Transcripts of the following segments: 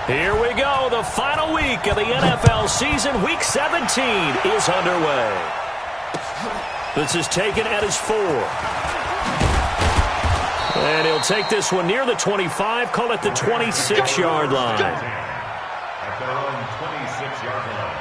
Here we go. The final week of the NFL season. Week 17 is underway. This is taken at his 4. And he'll take this one near the 25. Call it the 26-yard line. At their own 26-yard line.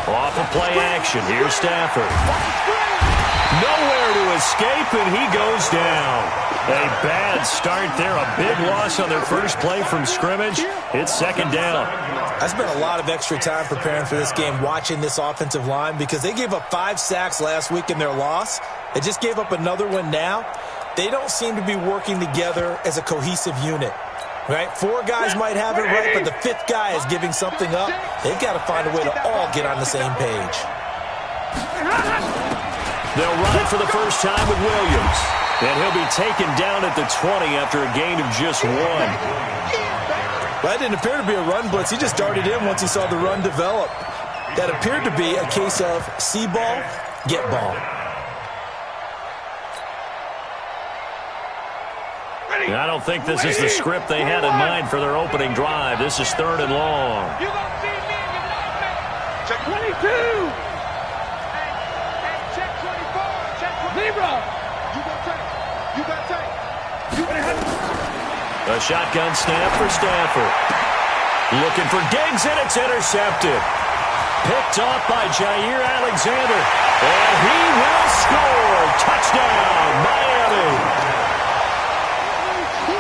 Off of play action. Here's Stafford. Nowhere to escape, and he goes down. A bad start there. A big loss on their first play from scrimmage. It's second down. I spent a lot of extra time preparing for this game, watching this offensive line, because they gave up 5 sacks last week in their loss. They just gave up another one now. They don't seem to be working together as a cohesive unit. Right? 4 guys might have it right, but the 5th guy is giving something up. They've got to find a way to all get on the same page. They'll run it for the first time with Williams. And he'll be taken down at the 20 after a gain of just 1. That didn't appear to be a run blitz. He just darted in once he saw the run develop. That appeared to be a case of see ball, get ball. I don't think this is the script they had in mind for their opening drive. This is 3rd and long. Check 22. Check 24. Check 0. You got take. A shotgun snap for Stafford. Looking for Diggs, and it's intercepted. Picked off by Jair Alexander. And he will score. Touchdown, Miami.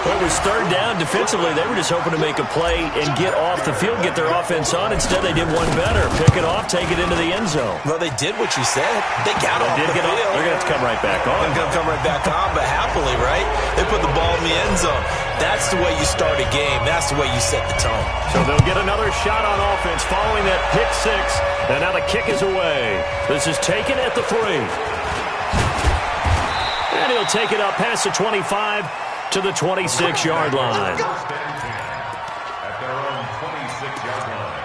It was 3rd down. Defensively, they were just hoping to make a play and get off the field, get their offense on. Instead, they did one better. Pick it off, take it into the end zone. Well, they did what you said. They got off the field. They're going to have to come right back on. They're going to come right back on, but happily, right? They put the ball in the end zone. That's the way you start a game. That's the way you set the tone. So they'll get another shot on offense following that pick 6. And now the kick is away. This is taken at the 3. And he'll take it up past the 25 to the 26-yard line. At their own 26-yard line.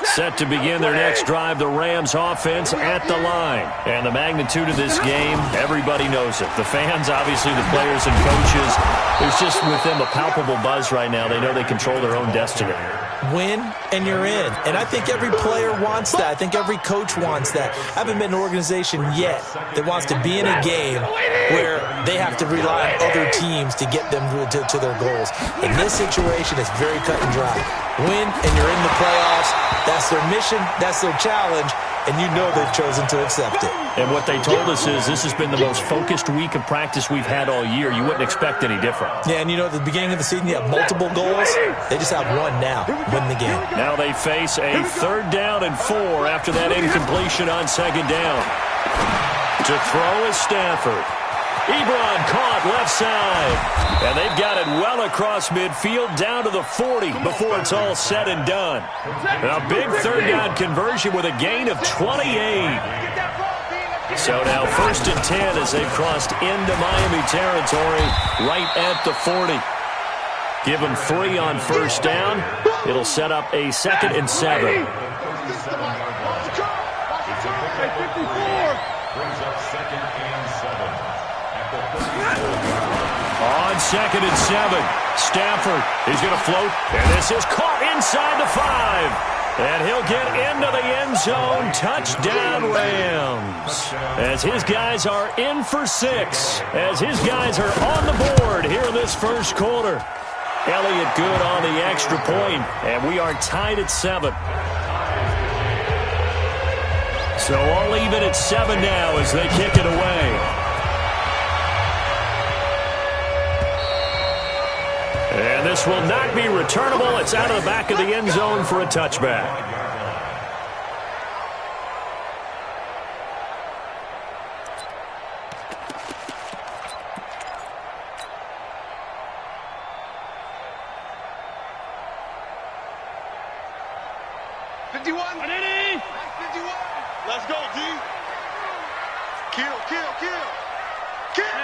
Set to begin their next drive, the Rams offense at the line. And the magnitude of this game, everybody knows it. The fans, obviously the players and coaches. There's just with them a palpable buzz right now. They know they control their own destiny. Win, and you're in. And I think every player wants that. I think every coach wants that. I haven't been in an organization yet that wants to be in a game where they have to rely on other teams to get them to their goals. In this situation, it's very cut and dry. Win, and you're in the playoffs. That's their mission. That's their challenge. And you know they've chosen to accept it. And what they told us is this has been the most focused week of practice we've had all year. You wouldn't expect any different. Yeah, and you know, at the beginning of the season, you have multiple goals. They just have one now. Win the game. Now they face a 3rd down and 4 after that incompletion on 2nd down. To throw is Stafford. Ebron caught left side. And they've got it well across midfield down to the 40 before it's all said and done. A big 3rd down conversion with a gain of 28. So now 1st and 10 as they've crossed into Miami territory right at the 40. Give them 3 on 1st down. It'll set up a 2nd and 7. On 2nd and 7, Stafford is going to float, and this is caught inside the 5. And he'll get into the end zone. Touchdown, Rams. As his guys are in for 6. As his guys are on the board here in this first quarter. Elliott good on the extra point, and we are tied at 7. So all even at 7 now as they kick it away. And this will not be returnable. It's out of the back of the end zone for a touchback. go, D. Kill, kill, kill. Kill.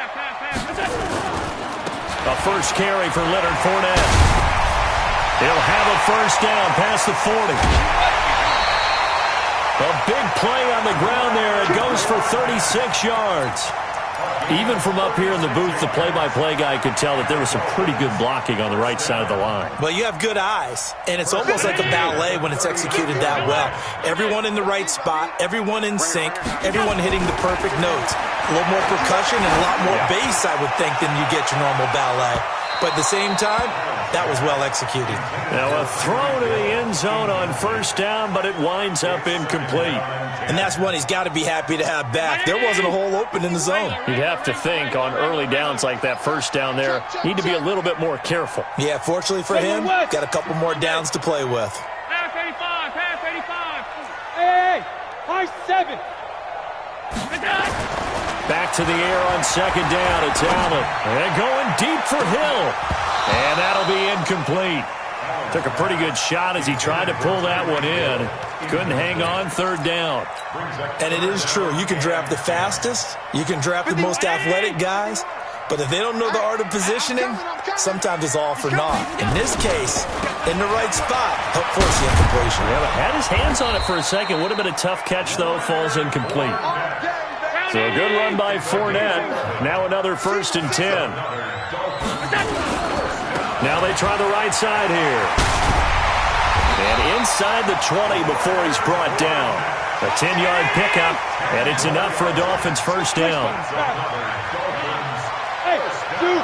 A first carry for Leonard Fournette. He'll have a first down past the 40. A big play on the ground there. It goes for 36 yards. Even from up here in the booth, the play-by-play guy could tell that there was some pretty good blocking on the right side of the line. Well, you have good eyes, and it's almost like a ballet when it's executed that well. Everyone in the right spot, everyone in sync, everyone hitting the perfect notes. A little more percussion and a lot more bass, I would think, than you get your normal ballet. But at the same time, that was well executed. Now a throw to the end zone on first down, but it winds up incomplete. And that's one he's got to be happy to have back. There wasn't a hole open in the zone. You'd have to think on early downs like that first down there, need to be a little bit more careful. Yeah, fortunately for him, got a couple more downs to play with. Pass 85, pass 85. Hey, high 7. Back to the air on second down. It's Allen. And going deep for Hill. And that'll be incomplete. Took a pretty good shot as he tried to pull that one in. Couldn't hang on third down. And it is true. You can draft the fastest. You can draft the most athletic guys. But if they don't know the art of positioning, sometimes it's all for naught. In this case, in the right spot, help force the incompletion. Yeah, had his hands on it for a second. Would have been a tough catch, though. Falls incomplete. So a good run by Fournette. Now another 1st and 10. Now they try the right side here. And inside the 20 before he's brought down. A 10-yard pickup, and it's enough for a Dolphins first down. Hey, dude.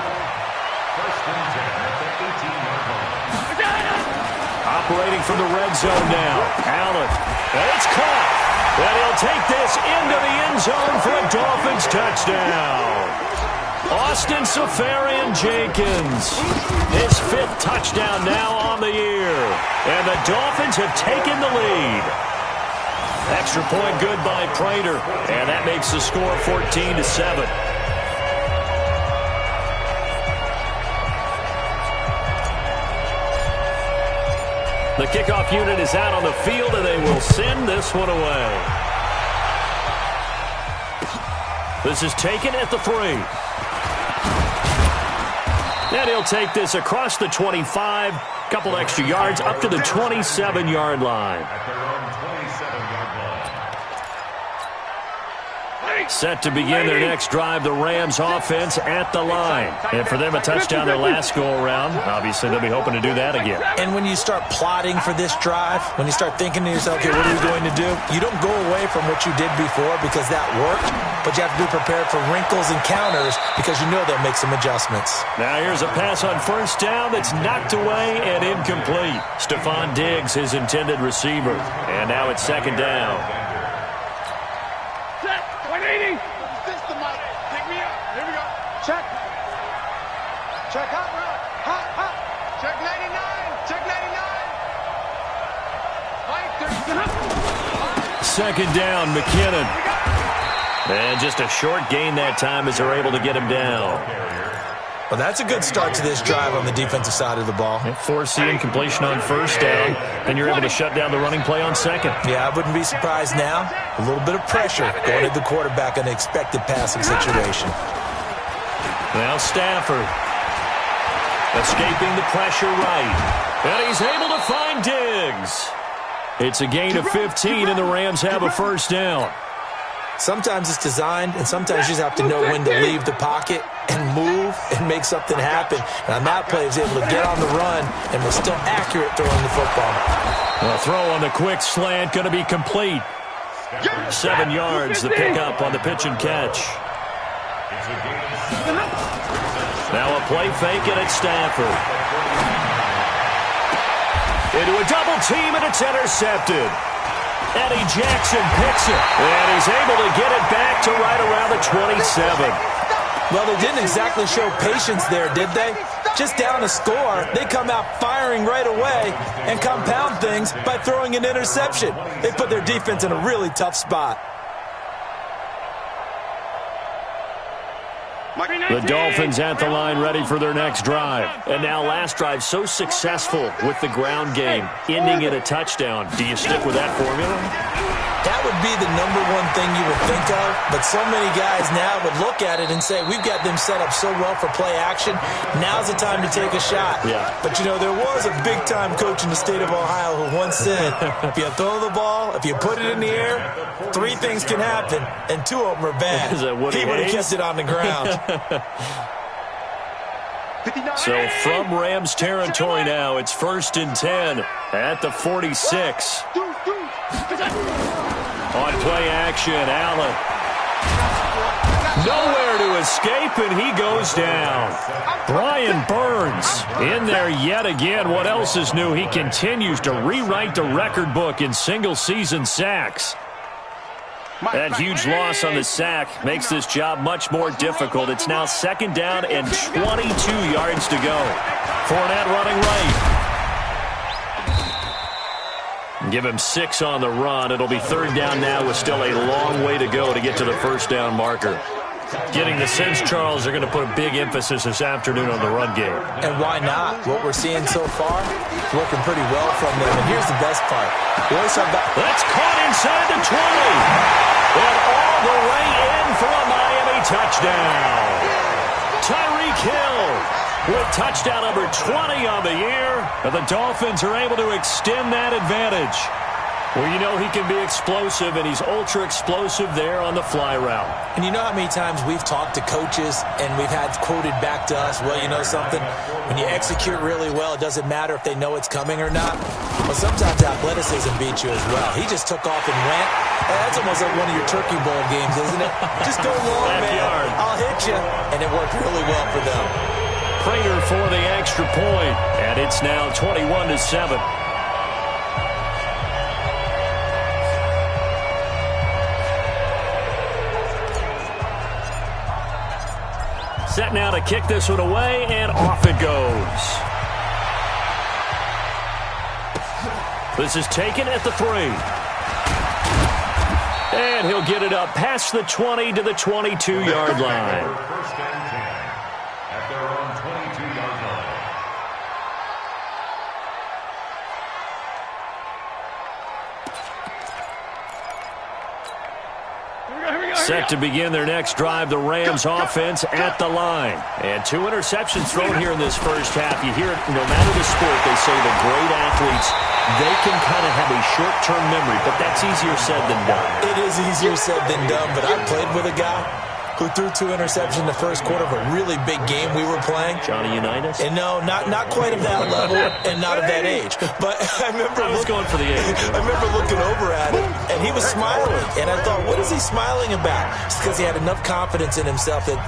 Operating from the red zone now. Allen. And it's caught. And he'll take this into the end zone for a Dolphins touchdown. Austin Seferian-Jenkins. His 5th touchdown now on the year. And the Dolphins have taken the lead. Extra point good by Prater. And that makes the score 14-7. The kickoff unit is out on the field, and they will send this one away. This is taken at the 3. And he'll take this across the 25, couple extra yards, up to the 27-yard line. Set to begin their next drive, the Rams offense at the line. And for them, a touchdown their last go-around. Obviously, they'll be hoping to do that again. And when you start plotting for this drive, when you start thinking to yourself, okay, what are we going to do? You don't go away from what you did before because that worked, but you have to be prepared for wrinkles and counters because you know they'll make some adjustments. Now here's a pass on first down that's knocked away and incomplete. Stephon Diggs, his intended receiver. And now it's second down. 180. System, Mike. Pick me up. Here we go. Check. Check hot route. Hot, hot. Check 99. Check 99. Mike, Second down, McKinnon. And just a short gain that time as they're able to get him down. Well, that's a good start to this drive on the defensive side of the ball. Force the incompletion on first down, and you're able to shut down the running play on second. Yeah, I wouldn't be surprised now. A little bit of pressure going at the quarterback in an expected passing situation. Now Stafford. Escaping the pressure right. And he's able to find Diggs. It's a gain of 15, and the Rams have a first down. Sometimes it's designed, and sometimes you just have to know when to leave the pocket and move and make something happen. And on that play, he was able to get on the run and was still accurate throwing the football. A throw on the quick slant, going to be complete. 7 yards, the pickup on the pitch and catch. Now a play fake, and it's Stafford. Into a double team, and it's intercepted. Eddie Jackson picks it, and he's able to get it back to right around the 27. Well, they didn't exactly show patience there, did they? Just down a score, they come out firing right away and compound things by throwing an interception. They put their defense in a really tough spot. The Dolphins at the line ready for their next drive. And now last drive so successful with the ground game, ending in a touchdown. Do you stick with that formula? That would be the #1 thing you would think of, but so many guys now would look at it and say, we've got them set up so well for play action. Now's the time to take a shot. Yeah. But, you know, there was a big-time coach in the state of Ohio who once said, if you throw the ball, if you put it in the air, 3 things can happen, and 2 of them are bad. Is that Woody He would have Hayes? kept it on the ground. So from Rams territory now, it's 1st and 10 at the 46. On play action, Allen. Nowhere to escape, and he goes down. Brian Burns in there yet again. What else is new? He continues to rewrite the record book in single-season sacks. That huge loss on the sack makes this job much more difficult. It's now 2nd down and 22 yards to go. Fournette running right. Give him 6 on the run. It'll be 3rd down now with still a long way to go to get to the 1st down marker. Getting the sense, Charles, they're going to put a big emphasis this afternoon on the run game. And why not? What we're seeing so far is working pretty well from them. And here's the best part. That's caught inside the 20. And all the way in for a Miami touchdown. Tyreek Hill with touchdown number 20 on the year. And the Dolphins are able to extend that advantage. Well, you know he can be explosive, and he's ultra-explosive there on the fly route. And you know how many times we've talked to coaches and we've had quoted back to us, well, you know something? When you execute really well, it doesn't matter if they know it's coming or not. Well, sometimes athleticism beats you as well. He just took off and went. That's almost like one of your Turkey Bowl games, isn't it? Just go long, man. I'll hit you. And it worked really well for them. Prater for the extra point, and it's now 21-7. Set now to kick this one away, and off it goes. This is taken at the 3. And he'll get it up past the 20 to the 22-yard line. 1st and 10 at their own 22-yard line. Set to begin their next drive, the Rams offense at the line. And 2 interceptions thrown here in this first half. You hear it, no matter the sport, they say the great athletes, they can kind of have a short-term memory, but that's easier said than done. It is easier said than done, but I played with a guy who threw 2 interceptions in the first quarter of a really big game we were playing. Johnny Unitas? And no, not quite of that level and not of that age. But I remember going for the age. I remember looking over at him, and he was smiling. And I thought, what is he smiling about? It's because he had enough confidence in himself that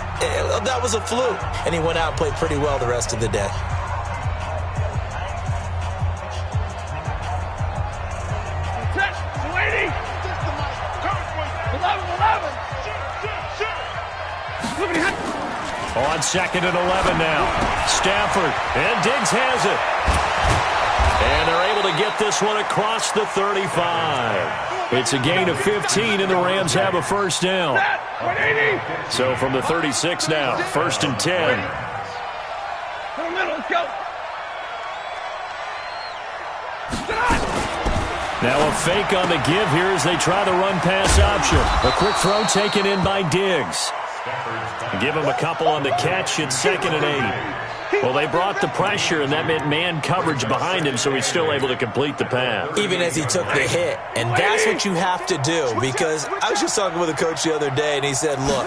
that was a fluke. And he went out and played pretty well the rest of the day. On 2nd and 11 now. Stafford, and Diggs has it. And they're able to get this one across the 35. It's a gain of 15, and the Rams have a 1st down. So from the 36 now, 1st and 10. Now a fake on the give here as they try the run-pass option. A quick throw taken in by Diggs. Give him a couple on the catch. It's 2nd and 8. Well, they brought the pressure, and that meant man coverage behind him, so he's still able to complete the pass. Even as he took the hit. And that's what you have to do, because I was just talking with a coach the other day, and he said, look,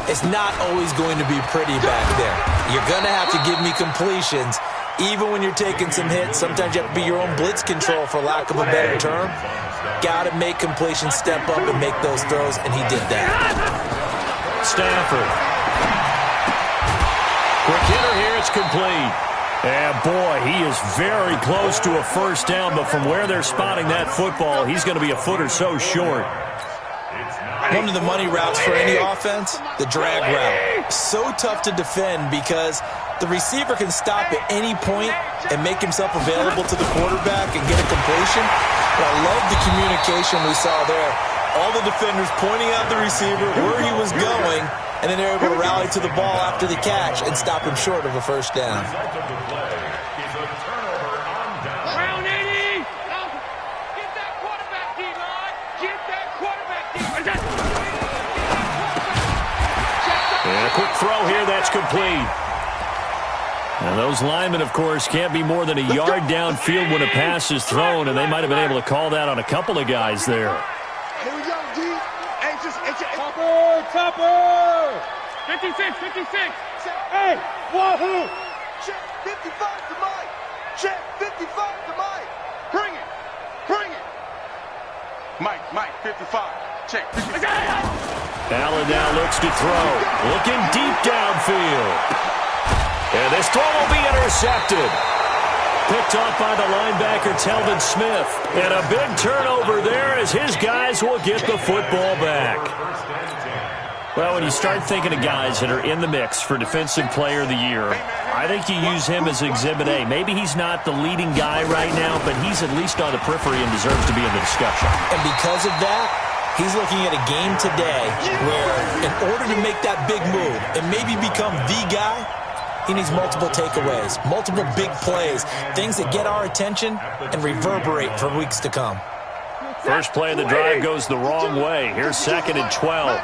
it's not always going to be pretty back there. You're going to have to give me completions. Even when you're taking some hits, sometimes you have to be your own blitz control, for lack of a better term. Got to make completions, step up, and make those throws, and he did that. Stafford. Quick hitter here, it's complete. And boy, he is very close to a 1st down, but from where they're spotting that football, he's going to be a foot or so short. One of the money routes for any offense, the drag route. So tough to defend because the receiver can stop at any point and make himself available to the quarterback and get a completion. But I love the communication we saw there. All the defenders pointing out the receiver, where he was going, and then they're able to rally to the ball after the catch and stop him short of a 1st down. Round 80! Get that quarterback, D-line! Get that quarterback! quick throw here. That's complete. And those linemen, of course, can't be more than a yard downfield when a pass is thrown, and they might have been able to call that on a couple of guys there. Here we go, D. Topper! 56, 56. Hey, wahoo! Check 55 to Mike. Check 55 to Mike. Bring it. Bring it. Mike, 55. Check 55. Allen now looks to throw. Looking deep downfield. And this throw will be intercepted. Picked off by the linebacker, Telvin Smith. And a big turnover there as his guys will get the football back. Well, when you start thinking of guys that are in the mix for Defensive Player of the Year, I think you use him as Exhibit A. Maybe he's not the leading guy right now, but he's at least on the periphery and deserves to be in the discussion. And because of that, he's looking at a game today where in order to make that big move and maybe become the guy, he needs multiple takeaways, multiple big plays, things that get our attention and reverberate for weeks to come. First play of the drive goes the wrong way. Here's 2nd and 12.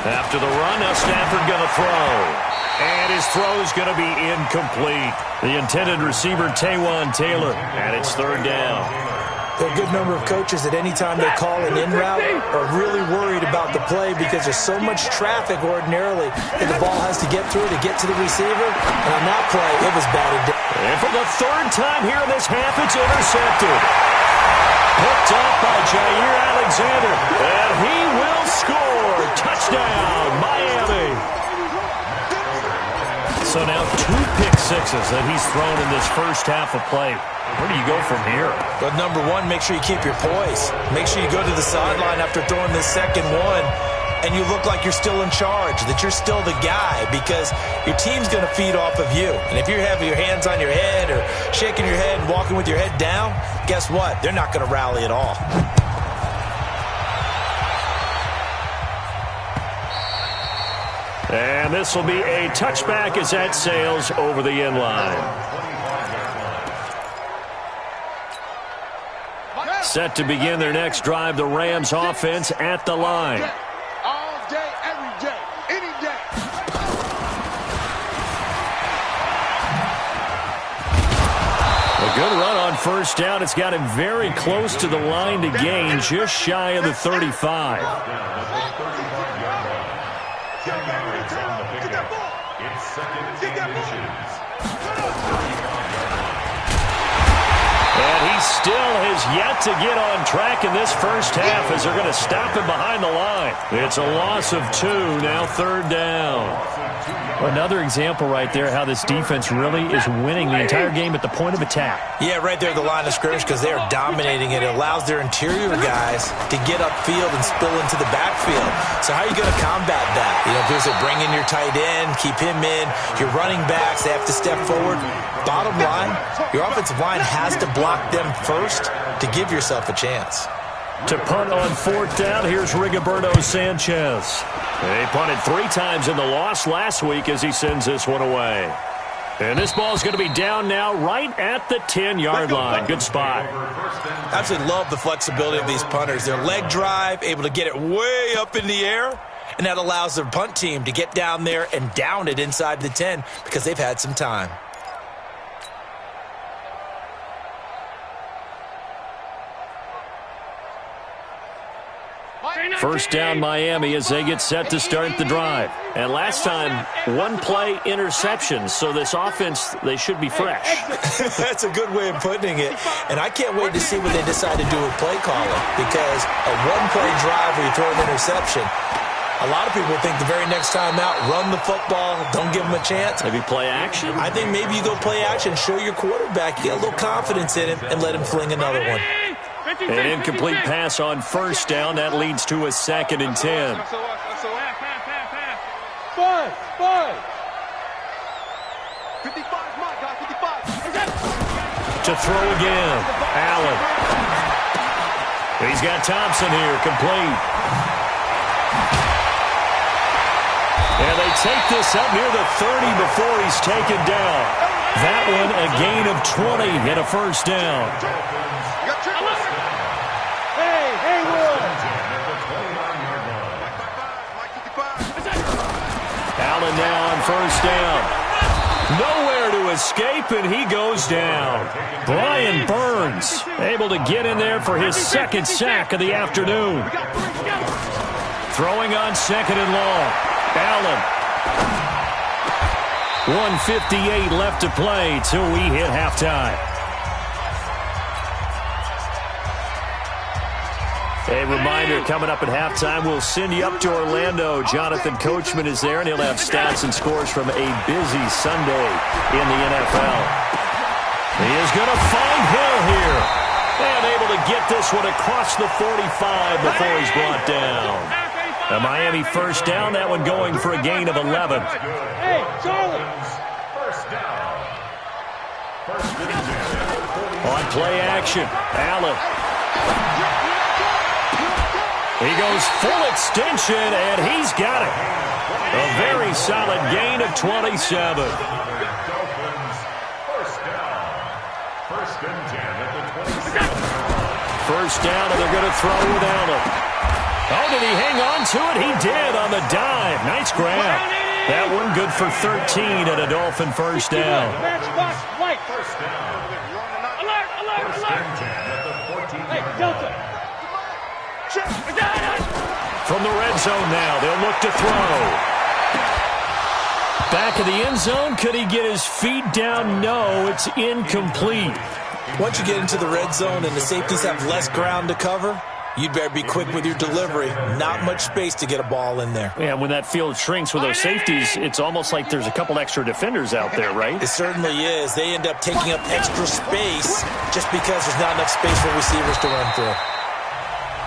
After the run, now Stafford going to throw. And his throw is going to be incomplete. The intended receiver, Taywan Taylor, and it's 3rd down. There are a good number of coaches at any time they call an in route are really worried about the play because there's so much traffic ordinarily that the ball has to get through to get to the receiver. And on that play, it was batted down. And for the 3rd time here in this half, it's intercepted. Picked off by Jair Alexander. And he will score. Touchdown, Miami. So now 2 pick sixes that he's thrown in this first half of play. Where do you go from here? But number one, make sure you keep your poise. Make sure you go to the sideline after throwing this second one, and you look like you're still in charge, that you're still the guy, because your team's going to feed off of you. And if you're having your hands on your head or shaking your head and walking with your head down, guess what? They're not going to rally at all. And this will be a touchback as that sails over the end line. Set to begin their next drive, the Rams offense at the line. All day, every day, any day. A good run on first down. It's got him very close to the line to gain, just shy of the 35. It's 2nd and inches. And he still has yet to get on track in this first half as they're going to stop him behind the line. It's a loss of 2, now 3rd down. Another example right there how this defense really is winning the entire game at the point of attack. Yeah, right there at the line of scrimmage because they are dominating it. It allows their interior guys to get upfield and spill into the backfield. So how are you going to combat that? You know, people say bring in your tight end, keep him in. Your running backs, they have to step forward. Bottom line, your offensive line has to block them first to give yourself a chance. To punt on 4th down, here's Rigoberto Sanchez. They punted 3 times in the loss last week as he sends this one away. And this ball is going to be down now right at the 10-yard line. Good spot. I absolutely love the flexibility of these punters. Their leg drive, able to get it way up in the air, and that allows their punt team to get down there and down it inside the 10 because they've had some time. First down, Miami, as they get set to start the drive. And last time, 1 play interception, so this offense, they should be fresh. That's a good way of putting it. And I can't wait to see what they decide to do with play calling, because a 1-play drive where you throw an interception, a lot of people think the very next time out, run the football, don't give them a chance. Maybe play action? I think maybe you go play action, show your quarterback, get a little confidence in him, and let him fling another one. An incomplete pass on first down. That leads to a 2nd and 10. Five. 55, my guy, 55. To throw again, Allen. He's got Thompson here, complete. And they take this up near the 30 before he's taken down. That one a gain of 20 and a first down. first down. Nowhere to escape, and he goes down. Brian Burns able to get in there for his second sack of the afternoon. Throwing on second and long. Allen. 1:58 left to play till we hit halftime. A reminder, coming up at halftime, we'll send you up to Orlando. Jonathan Coachman is there, and he'll have stats and scores from a busy Sunday in the NFL. He is going to find Hill here. And able to get this one across the 45 before he's brought down. A Miami first down, that one going for a gain of 11. Hey, Charlie. First down. On play action, Allen. He goes full extension, and he's got it. A very solid gain of 27. Dolphins, first down. First and 10 at the 27. First down, and they're going to throw with Allen. Oh, did he hang on to it? He did on the dive. Nice grab. That one good for 13 at a Dolphin first down. Matchbox, white. First down. Alert, alert, First alert. and 10 at the 14. Hey, Delta. From the red zone now, they'll look to throw. Back of the end zone, could he get his feet down? No, it's incomplete. Once you get into the red zone and the safeties have less ground to cover, you'd better be quick with your delivery. Not much space to get a ball in there. Yeah, when that field shrinks with those safeties, it's almost like there's a couple extra defenders out there, right? It certainly is. They end up taking up extra space just because there's not enough space for receivers to run through.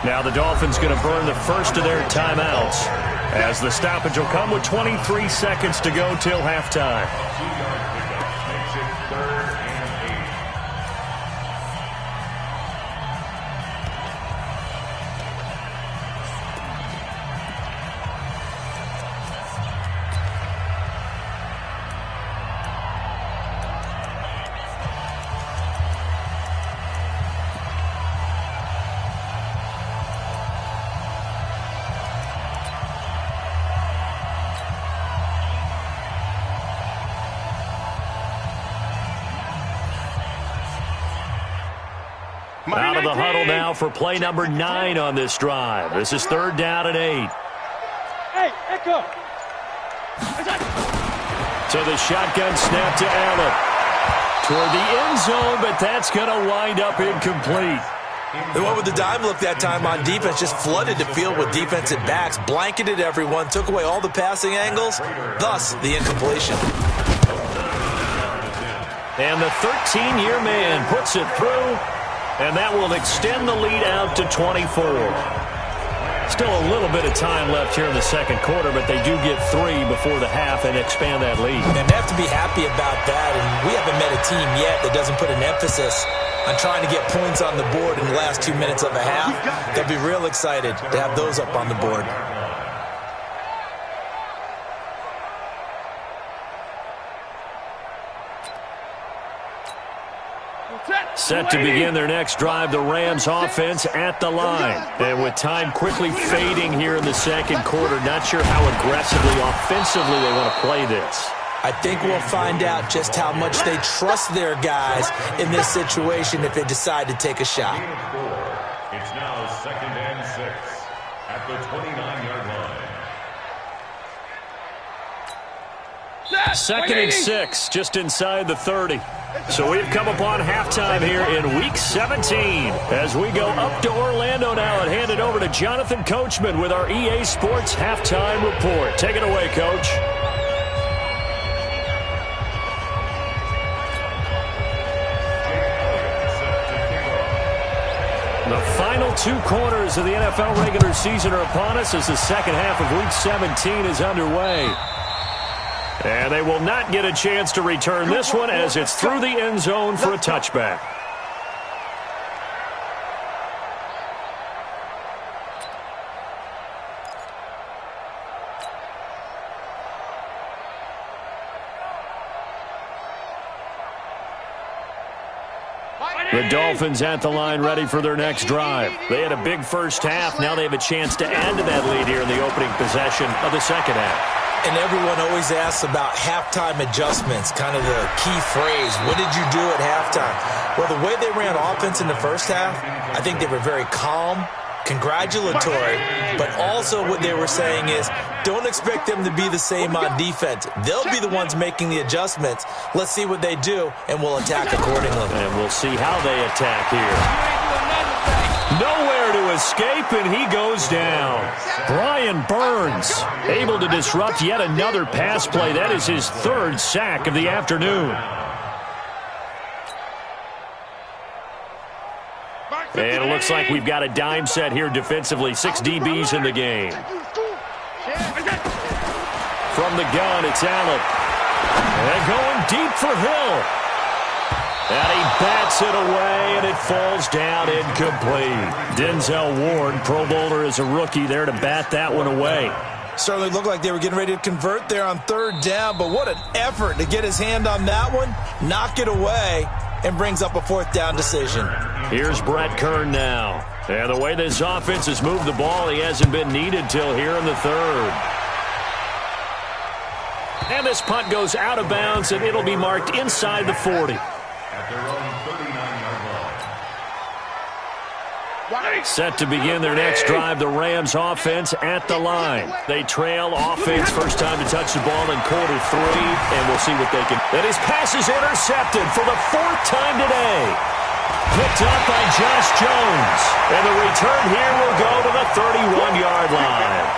Now the Dolphins going to burn the first of their timeouts as the stoppage will come with 23 seconds to go till halftime. Makes it third and 8. Out of the huddle now for play number 9 on this drive. This is third down and 8. Hey, Echo. So the shotgun snap to Allen. Toward the end zone, but that's going to wind up incomplete. They went with the dime look that time on defense, just flooded the field with defensive backs, blanketed everyone, took away all the passing angles, thus the incompletion. And the 13-year man puts it through, and that will extend the lead out to 24. Still a little bit of time left here in the second quarter, but they do get 3 before the half and expand that lead. And they have to be happy about that, and we haven't met a team yet that doesn't put an emphasis on trying to get points on the board in the last 2 minutes of a half. They'll be real excited to have those up on the board. Set to begin their next drive, the Rams offense at the line. And with time quickly fading here in the second quarter, not sure how aggressively, offensively they want to play this. I think we'll find out just how much they trust their guys in this situation if they decide to take a shot. It's now second and 6 at the 29-yard line. Second and 6, just inside the 30. So we've come upon halftime here in Week 17 as we go up to Orlando now and hand it over to Jonathan Coachman with our EA Sports Halftime Report. Take it away, Coach. The final 2 quarters of the NFL regular season are upon us as the second half of Week 17 is underway. And they will not get a chance to return this one as it's through the end zone for a touchback. The Dolphins at the line ready for their next drive. They had a big first half. Now they have a chance to add to that lead here in the opening possession of the second half. And everyone always asks about halftime adjustments, kind of the key phrase. What did you do at halftime? Well, the way they ran offense in the first half, I think they were very calm, congratulatory, but also what they were saying is don't expect them to be the same on defense. They'll be the ones making the adjustments. Let's see what they do, and we'll attack accordingly. And we'll see how they attack here. Nowhere to escape, and he goes down. Brian Burns able to disrupt yet another pass play. That is his third sack of the afternoon. And it looks like we've got a dime set here defensively. 6 DBs in the game. From the gun, it's Allen. And going deep for Hill. And he bats it away, and it falls down incomplete. Denzel Ward, Pro Bowler as a rookie, there to bat that one away. Certainly looked like they were getting ready to convert there on third down, but what an effort to get his hand on that one, knock it away, and brings up a fourth down decision. Here's Brett Kern now. And the way this offense has moved the ball, he hasn't been needed till here in the third. And this punt goes out of bounds, and it'll be marked inside the 40. Set to begin their next drive, the Rams offense at the line. They trail offense, first time to touch the ball in quarter 3, and we'll see what they can. And his pass is intercepted for the 4th time today. Picked up by Josh Jones. And the return here will go to the 31-yard line.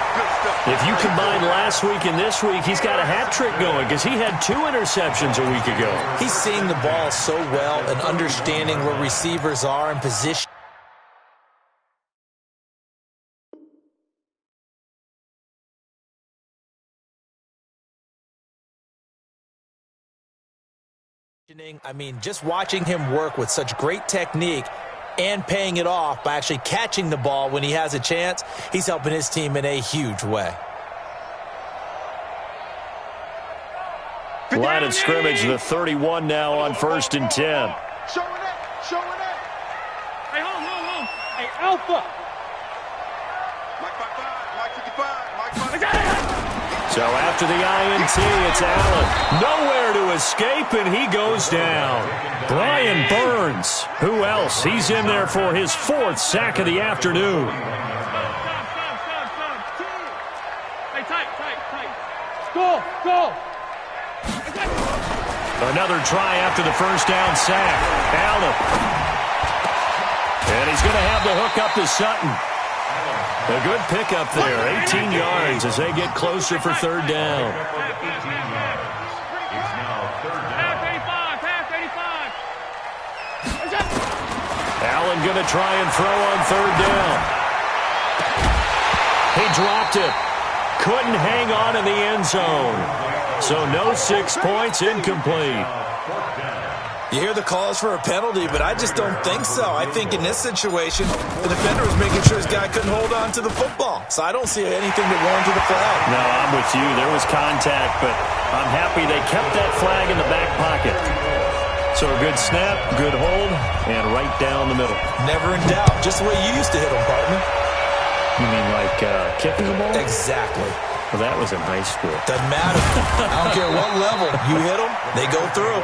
If you combine last week and this week, he's got a hat trick going because he had 2 interceptions a week ago. He's seeing the ball so well and understanding where receivers are in position. I mean, just watching him work with such great technique and paying it off by actually catching the ball when he has a chance, he's helping his team in a huge way. Line of scrimmage, the 31 now on 1st and 10. Showing it, showing it. Hey, hold. Hey, Alpha. Mike 55, Mike 55, Mike 55. So after the INT, it's Allen. Nowhere to escape, and he goes down. Brian Burns. Who else? He's in there for his 4th sack of the afternoon. Hey, tight. Go. Another try after the first down sack. Allen. And he's going to have the hook up to Sutton. A good pickup there, 18 yards as they get closer for 3rd down. Allen going to try and throw on 3rd down. He dropped it. Couldn't hang on in the end zone. So no 6 points, incomplete. You hear the calls for a penalty, but I just don't think so. I think in this situation, the defender was making sure his guy couldn't hold on to the football. So I don't see anything that warranted a flag. No, I'm with you. There was contact, but I'm happy they kept that flag in the back pocket. So a good snap, good hold, and right down the middle. Never in doubt. Just the way you used to hit them, partner. You mean like kicking the ball? Exactly. Well, that was in high school. Doesn't matter. I don't care what level. You hit them, they go through.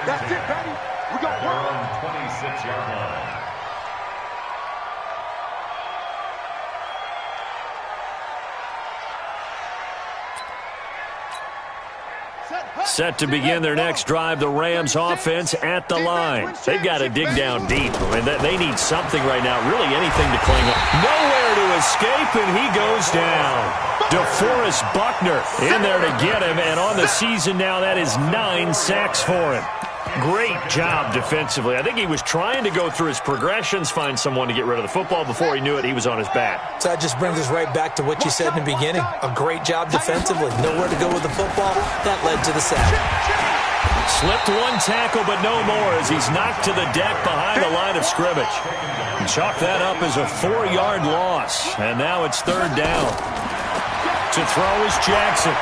That's it, Patty. We got one. 26-yard line. Set to begin their next drive, the Rams offense at the line. They've got to dig down deep. I mean, they need something right now, really anything to cling on. Nowhere to escape, and he goes down. DeForest Buckner in there to get him, and on the season now, that is 9 sacks for him. Great job defensively. I think he was trying to go through his progressions, find someone to get rid of the football. Before he knew it, he was on his back. So that just brings us right back to what you said in the beginning. A great job defensively. Nowhere to go with the football. That led to the sack. Slipped one tackle, but no more as he's knocked to the deck behind the line of scrimmage. Chalk that up as a 4-yard loss. And now it's 3rd down. To throw is Jackson.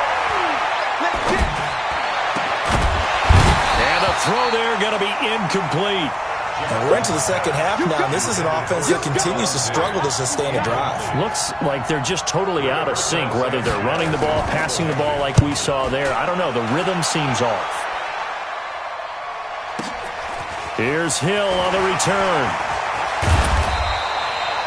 Throw there going to be incomplete. And we're into the second half now, and this is an offense that continues to struggle to sustain a drive. Looks like they're just totally out of sync, whether they're running the ball, passing the ball like we saw there. I don't know. The rhythm seems off. Here's Hill on the return.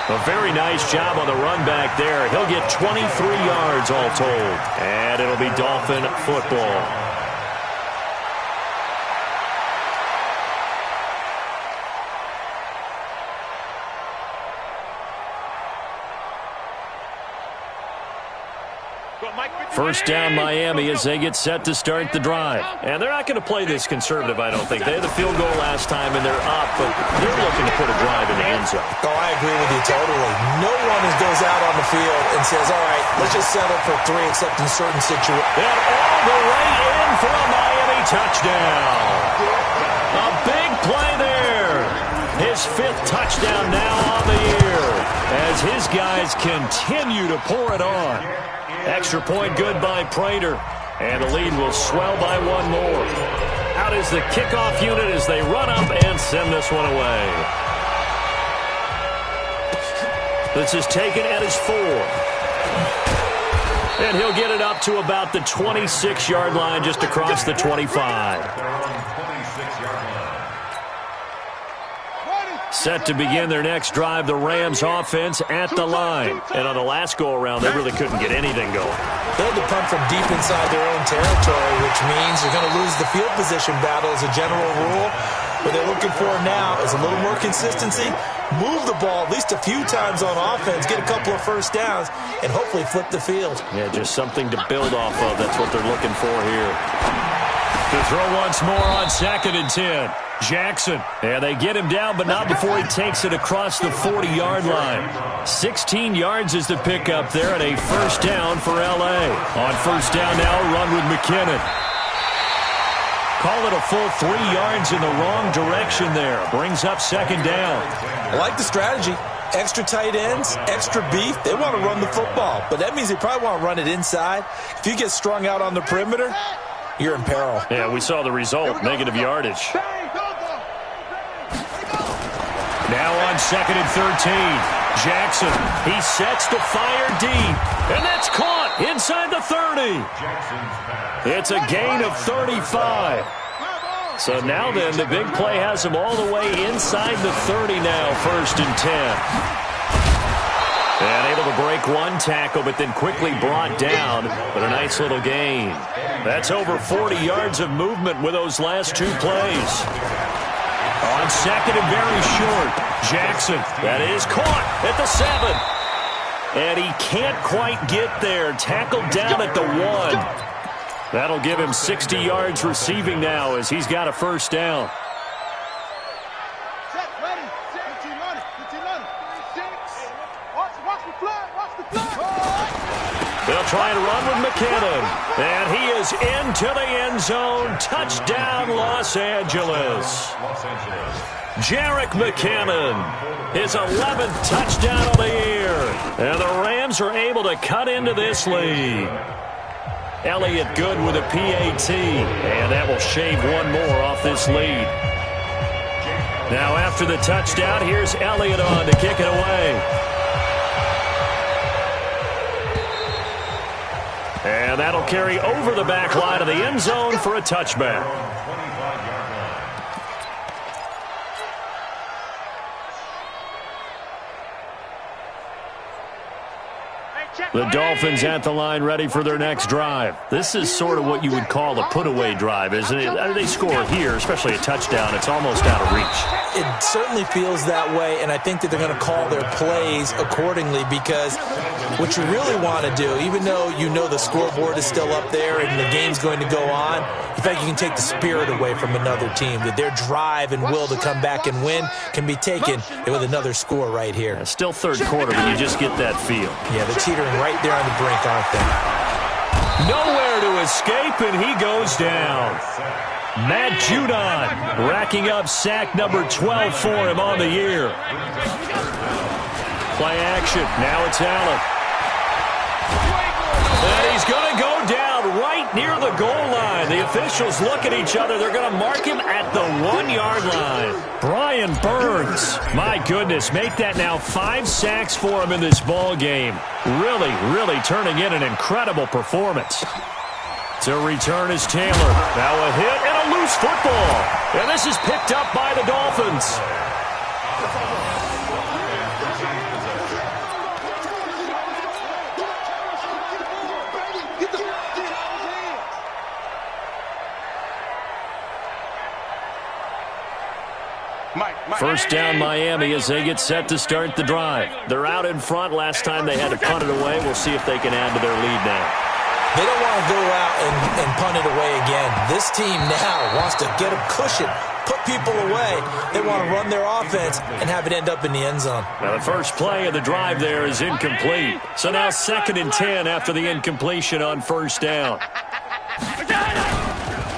A very nice job on the run back there. He'll get 23 yards all told. And it'll be Dolphin football. First down Miami as they get set to start the drive. And they're not going to play this conservative, I don't think. They had the field goal last time, and they're up, but they're looking to put a drive in the end zone. Oh, I agree with you totally. No one goes out on the field and says, all right, let's just settle for 3 except in certain situations. And all the way in for a Miami touchdown. A big play there. His 5th touchdown now on the year as his guys continue to pour it on. Extra point good by Prater. And the lead will swell by 1 more. Out is the kickoff unit as they run up and send this one away. This is taken at his 4. And he'll get it up to about the 26-yard line just across the 25. Set to begin their next drive, the Rams offense at the line. And on the last go-around, they really couldn't get anything going. They had to punt from deep inside their own territory, which means they're going to lose the field position battle as a general rule. What they're looking for now is a little more consistency, move the ball at least a few times on offense, get a couple of first downs, and hopefully flip the field. Yeah, just something to build off of. That's what they're looking for here. To throw once more on 2nd and 10. Jackson. And they get him down, but not before he takes it across the 40-yard line. 16 yards is the pickup there, and a first down for L.A. On first down now, run with McKinnon. Call it a full 3 yards in the wrong direction there. Brings up 2nd down. I like the strategy. Extra tight ends, extra beef. They want to run the football, but that means they probably want to run it inside. If you get strung out on the perimeter, you're in peril. Yeah, we saw the result, negative yardage. Now on 2nd and 13, Jackson. He sets to fire deep, and that's caught inside the 30. It's a gain of 35. So now then, the big play has him all the way inside the 30 now, 1st and 10. And able to break 1 tackle, but then quickly brought down, but a nice little gain. That's over 40 yards of movement with those last 2 plays. On 2nd and very short, Jackson. That is caught at the 7. And he can't quite get there. Tackled down at the 1. That'll give him 60 yards receiving now as he's got a first down. They'll try and run with McKinnon. And he is into the end zone. Touchdown, Los Angeles. Jarek McKinnon, his 11th touchdown of the year. And the Rams are able to cut into this lead. Elliott good with a PAT. And that will shave 1 more off this lead. Now after the touchdown, here's Elliott on to kick it away. And that'll carry over the back line of the end zone for a touchback. The Dolphins at the line ready for their next drive. This is sort of what you would call a put-away drive, isn't it? They score here, especially a touchdown. It's almost out of reach. It certainly feels that way, and I think that they're going to call their plays accordingly because what you really want to do, even though you know the scoreboard is still up there and the game's going to go on, in fact, you can take the spirit away from another team, that their drive and will to come back and win can be taken with another score right here. Yeah, still third quarter, but you just get that feel. Yeah, they're teetering right there on the brink, aren't they? Nowhere to escape, and he goes down. Matt Judon racking up sack number 12 for him on the year. Play action. Now it's Allen. And he's going to go down. allowed right near the goal line. The officials look at each other. They're going to mark him at the 1-yard line. Brian Burns, my goodness, make that now 5 sacks for him in this ball game. Really, really turning in an incredible performance. To return is Taylor. Now a hit and a loose football. And this is picked up by the Dolphins. First down Miami as they get set to start the drive. They're out in front. Last time they had to punt it away. We'll see if they can add to their lead now. They don't want to go out and punt it away again. This team now wants to get a cushion, put people away. They want to run their offense and have it end up in the end zone. Now the first play of the drive there is incomplete. So now 2nd and 10 after the incompletion on first down.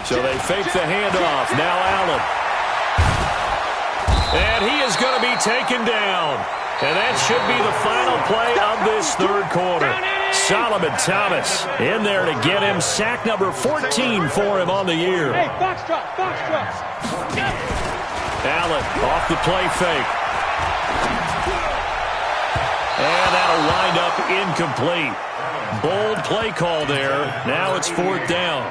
So they fake the handoff. Now Allen. And he is going to be taken down. And that should be the final play of this third quarter. Solomon Thomas in there to get him. Sack number 14 for him on the year. Hey, box drop, box drop. Allen off the play fake. And that'll wind up incomplete. Bold play call there. Now it's 4th down.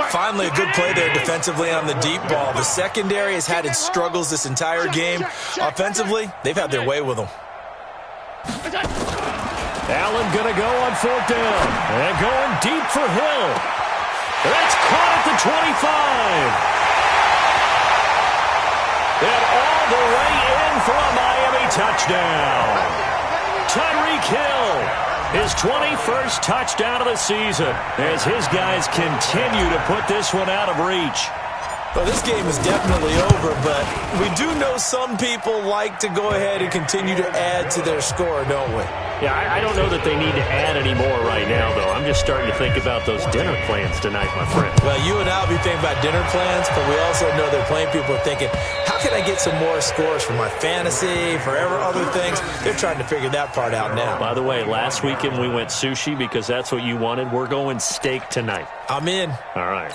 Finally, a good play there defensively on the deep ball. The secondary has had its struggles this entire game. Offensively, they've had their way with them. Allen going to go on 4th down. And going deep for Hill. That's caught at the 25. And all the way in for a Miami touchdown. Tyreek Hill. His 21st touchdown of the season as his guys continue to put this one out of reach. Well, this game is definitely over, but we do know some people like to go ahead and continue to add to their score, don't we? Yeah, I don't know that they need to add any more right now, though. I'm just starting to think about those dinner plans tonight, my friend. Well, you and I will be thinking about dinner plans, but we also know that plenty of people are thinking, how can I get some more scores for my fantasy, for other things? They're trying to figure that part out now. By the way, last weekend we went sushi because that's what you wanted. We're going steak tonight. I'm in. All right.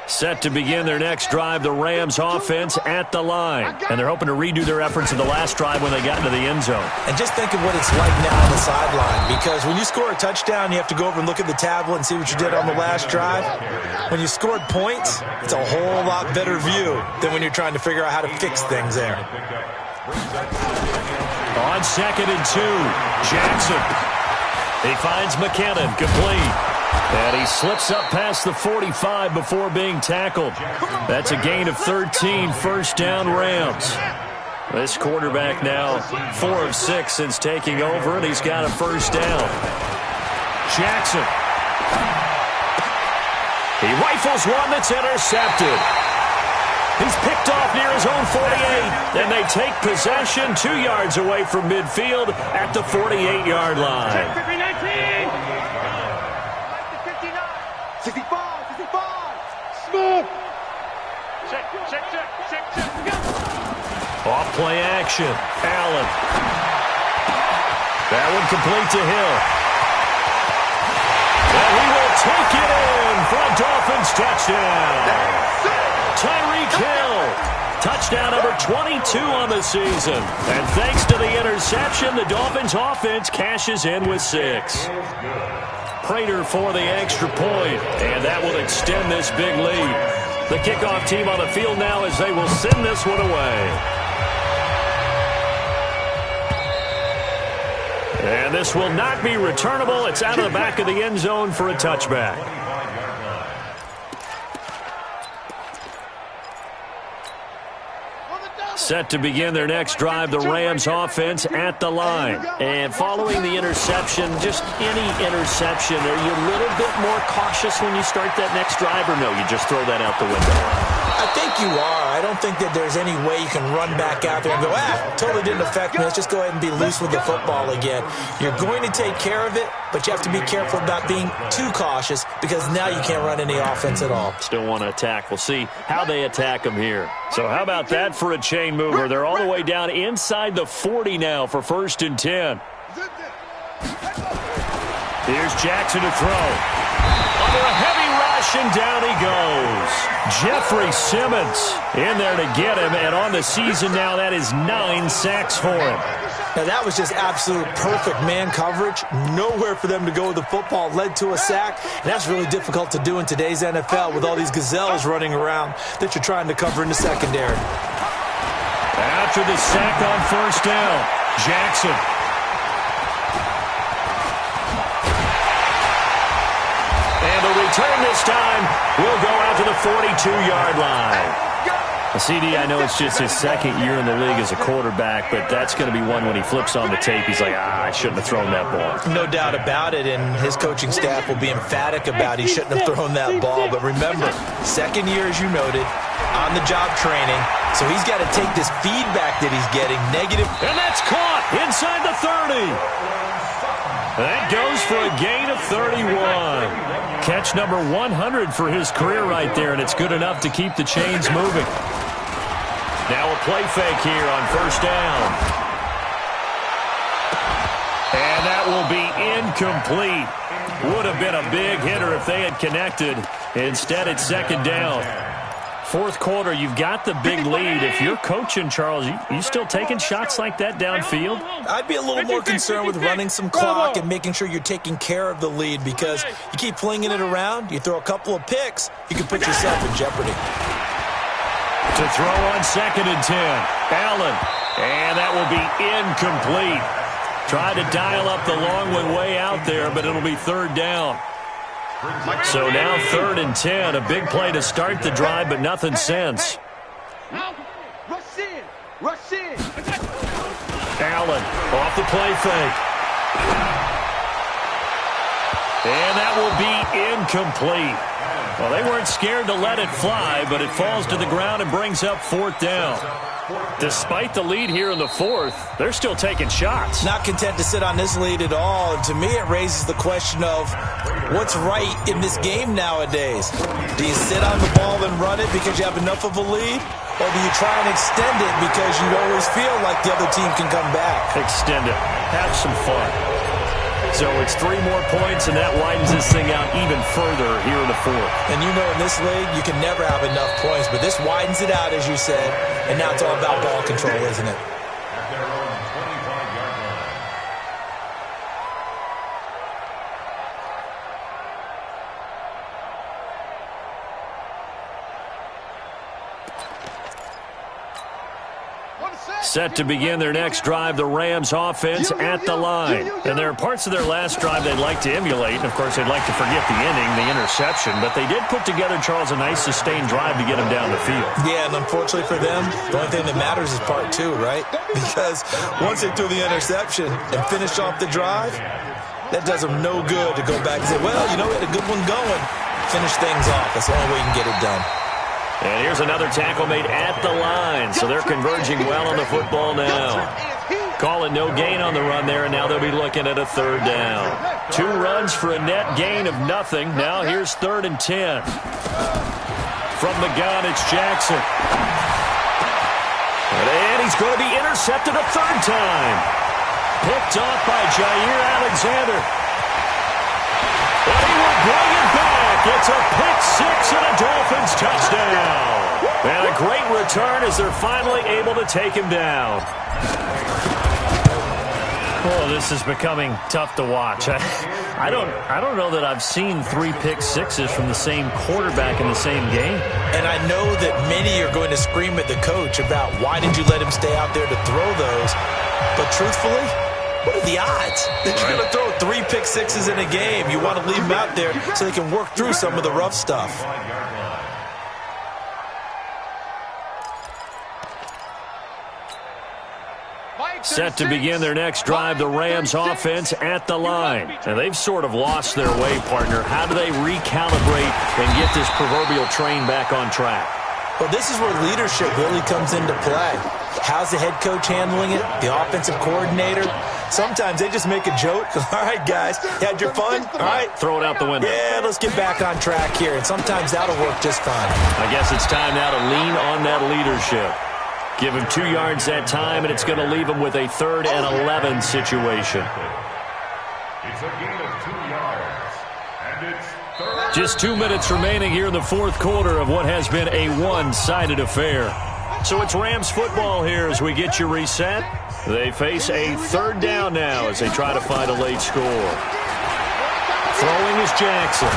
Set to begin their next drive, the Rams offense at the line. And they're hoping to redo their efforts in the last drive when they got into the end zone. And just think of what it's like now on the sideline, because when you score a touchdown, you have to go over and look at the tablet and see what you did on the last drive. When you scored points, it's a whole lot better view than when you're trying to figure out how to fix things there. On 2nd and 2, Jackson. He finds McKinnon, complete. And he slips up past the 45 before being tackled. That's a gain of 13, first down Rams. This quarterback now 4 of 6 since taking over, and he's got a first down. Jackson. He rifles one that's intercepted. He's picked off near his own 48, and they take possession 2 yards away from midfield at the 48-yard line. 65, 65. Smooth. Check. Off play action. Allen. That one complete to Hill. And he will take it in for a Dolphins touchdown. Tyreek Hill. Touchdown number 22 on the season. And thanks to the interception, the Dolphins offense cashes in with 6. Prater for the extra point, and that will extend this big lead. The kickoff team on the field now as they will send this one away. And this will not be returnable. It's out of the back of the end zone for a touchback. Set to begin their next drive, the Rams offense at the line. And following the interception, just any interception, are you a little bit more cautious when you start that next drive, or no, you just throw that out the window? I think you are. I don't think that there's any way you can run back out there and go, totally didn't affect me. Let's just go ahead and be loose with the football again. You're going to take care of it, but you have to be careful about being too cautious because now you can't run any offense at all. Still want to attack. We'll see how they attack them here. So how about that for a chain mover? They're all the way down inside the 40 now for 1st and 10. Here's Jackson to throw. Under a heavy rush, and down he goes. Jeffrey Simmons in there to get him, and on the season now, that is 9 sacks for him. Now, that was just absolute perfect man coverage. Nowhere for them to go with the football. Led to a sack, and that's really difficult to do in today's NFL with all these gazelles running around that you're trying to cover in the secondary. After the sack on first down, Jackson. And the return this time will go out to the 42-yard line. CD, I know it's just his second year in the league as a quarterback, but that's going to be one when he flips on the tape. He's like, I shouldn't have thrown that ball. No doubt about it, and his coaching staff will be emphatic about he shouldn't have thrown that ball. But remember, second year, as you noted, on-the-job training, so he's got to take this feedback that he's getting, negative. And that's caught inside the 30. That goes for a gain of 31. Catch number 100 for his career right there, and it's good enough to keep the chains moving. Now a play fake here on first down. And that will be incomplete. Would have been a big hitter if they had connected. Instead, it's second down. Fourth quarter, you've got the big lead. If you're coaching, Charles, you still taking shots like that downfield? I'd be a little more concerned with running some clock and making sure you're taking care of the lead, because you keep flinging it around, you throw a couple of picks, you can put yourself in jeopardy. To throw on second and 10, Allen, and that will be incomplete. Tried to dial up the long one way out there, but it'll be third down. So now third and 10, a big play to start the drive, but nothing since. Rush in. Rush in. Allen off the play fake. And that will be incomplete. Well, they weren't scared to let it fly, but it falls to the ground and brings up fourth down. Despite the lead here in the fourth, they're still taking shots. Not content to sit on this lead at all. And to me, it raises the question of what's right in this game nowadays. Do you sit on the ball and run it because you have enough of a lead? Or do you try and extend it because you always feel like the other team can come back? Extend it. Have some fun. So it's 3 more points, and that widens this thing out even further here in the fourth. And you know in this league, you can never have enough points, but this widens it out, as you said, and now it's all about ball control, isn't it? At their own 25-yard line. Set to begin their next drive, the Rams offense at the line. And there are parts of their last drive they'd like to emulate. And, of course, they'd like to forget the inning, the interception. But they did put together, Charles, a nice sustained drive to get them down the field. Yeah, and unfortunately for them, the only thing that matters is part 2, right? Because once they threw the interception and finished off the drive, that does them no good to go back and say, well, you know, we had a good one going. Finish things off. That's the only way you can get it done. And here's another tackle made at the line. So they're converging well on the football now. Calling no gain on the run there, and now they'll be looking at a third down. 2 runs for a net gain of nothing. Now here's third and 10. From the gun, it's Jackson. And he's going to be intercepted a third time. Picked off by Jair Alexander. And he will bring it back. It's a pick 6 and a Dolphins touchdown. And a great return as they're finally able to take him down. Oh, this is becoming tough to watch. I don't know that I've seen 3 pick sixes from the same quarterback in the same game. And I know that many are going to scream at the coach about why did you let him stay out there to throw those. But truthfully, what are the odds that you're going to throw 3 pick sixes in a game? You want to leave them out there so they can work through some of the rough stuff. Set to begin their next drive, the Rams offense at the line. And they've sort of lost their way, partner. How do they recalibrate and get this proverbial train back on track? Well, this is where leadership really comes into play. How's the head coach handling it? The offensive coordinator? Sometimes they just make a joke. All right, guys, you had your fun? All right. Throw it out the window. Yeah, let's get back on track here. And sometimes that'll work just fine. I guess it's time now to lean on that leadership. Give him 2 yards that time, and it's going to leave him with a 3rd and 11 situation. It's a gain of 2 yards. And it's third. Just 2 minutes remaining here in the fourth quarter of what has been a one-sided affair. So it's Rams football here as we get you reset. They face a third down now as they try to find a late score. Throwing is Jackson.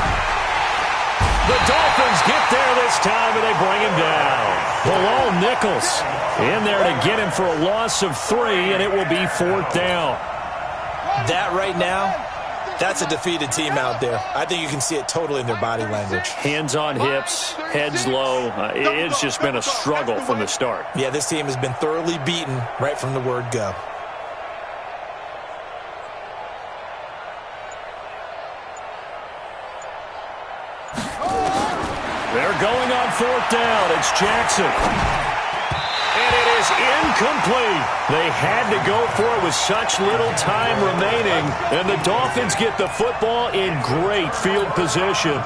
The Dolphins get there this time, and they bring him down. Bilal Nichols in there to get him for a loss of 3, and it will be fourth down. That right now, that's a defeated team out there. I think you can see it totally in their body language. Hands on hips, heads low. It's just been a struggle from the start. Yeah, this team has been thoroughly beaten right from the word go. They're going on fourth down. It's Jackson. And it is incomplete. They had to go for it with such little time remaining. And the Dolphins get the football in great field position.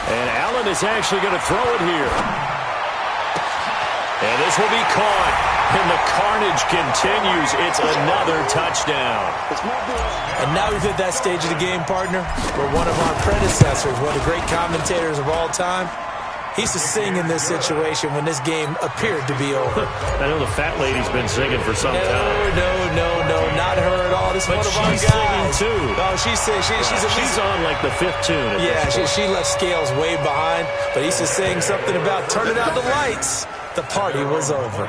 And Allen is actually going to throw it here. And this will be caught. And the carnage continues. It's another touchdown. And now we've hit that stage of the game, partner, where one of our predecessors, one of the great commentators of all time, he used to sing in this situation when this game appeared to be over. I know the fat lady's been singing for some time. No, not her at all. This is one of our guys. She's singing too. Oh, she's on like the fifth tune. Yeah, she left Scales way behind, but he used to sing something about turning out the lights. The party was over.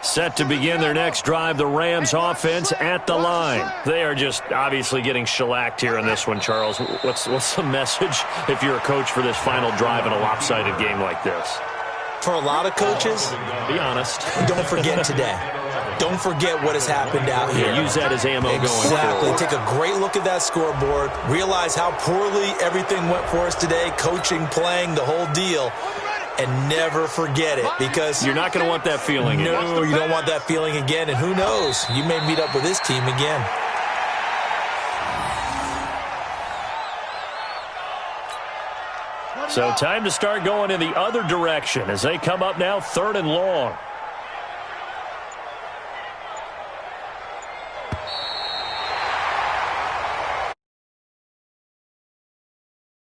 Set to begin their next drive, the Rams offense at the line. They are just obviously getting shellacked here in this one, Charles. What's the message if you're a coach for this final drive in a lopsided game like this? For a lot of coaches, be honest, don't forget today. Don't forget what has happened out here. Yeah, use that as ammo going forward. Exactly. Take a great look at that scoreboard. Realize how poorly everything went for us today, coaching, playing, the whole deal. And never forget it, because you're not going to want that feeling again. No, you don't want that feeling again. And who knows? You may meet up with this team again. So time to start going in the other direction as they come up now 3rd and long.